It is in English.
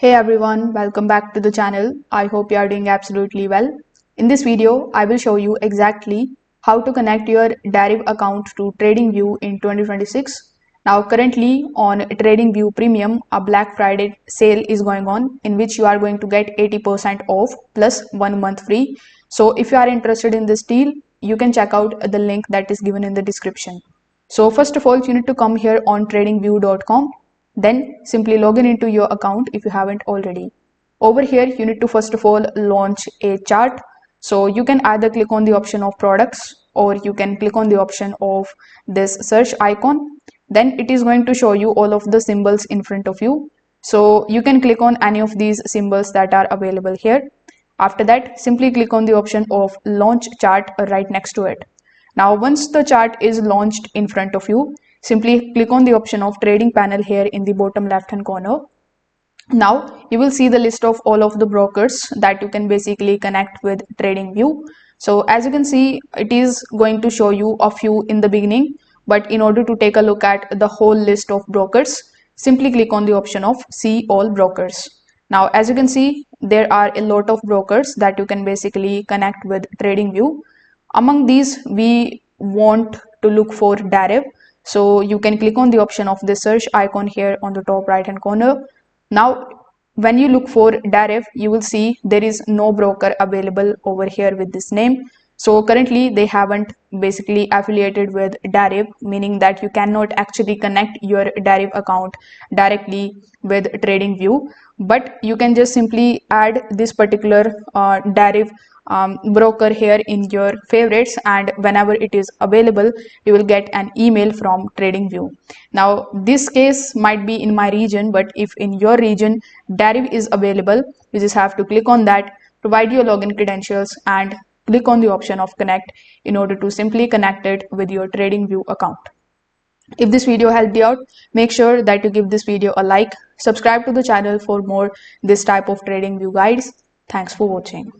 Hey everyone, welcome back to the channel. I hope you are doing absolutely well. In this video, I will show you exactly how to connect your Deriv account to Tradingview in 2026. Now currently on Tradingview Premium, a Black Friday sale is going on in which you are going to get 80% off plus 1 month free. So if you are interested in this deal, you can check out the link that is given in the description. So first of all, you need to come here on tradingview.com. Then simply log in into your account if you haven't already. Over here, you need to first of all launch a chart. So you can either click on the option of products or you can click on the option of this search icon. Then it is going to show you all of the symbols in front of you. So you can click on any of these symbols that are available here. After that, simply click on the option of launch chart right next to it. Now, once the chart is launched in front of you, simply click on the option of trading panel here in the bottom left hand corner. Now you will see the list of all of the brokers that you can basically connect with TradingView. So as you can see, it is going to show you a few in the beginning, but in order to take a look at the whole list of brokers, simply click on the option of see all brokers. Now as you can see, there are a lot of brokers that you can basically connect with TradingView. Among these, we want to look for Deriv. So you can click on the option of the search icon here on the top right hand corner. Now, when you look for Deriv, you will see there is no broker available over here with this name. So currently they haven't basically affiliated with Deriv, meaning that you cannot actually connect your Deriv account directly with TradingView, but you can just simply add this particular Deriv broker here in your favorites, and whenever it is available you will get an email from TradingView. Now this case might be in my region, but if in your region Deriv is available, you just have to click on that, provide your login credentials and click on the option of connect in order to simply connect it with your TradingView account. If this video helped you out, make sure that you give this video a like, subscribe to the channel for more this type of TradingView guides. Thanks for watching.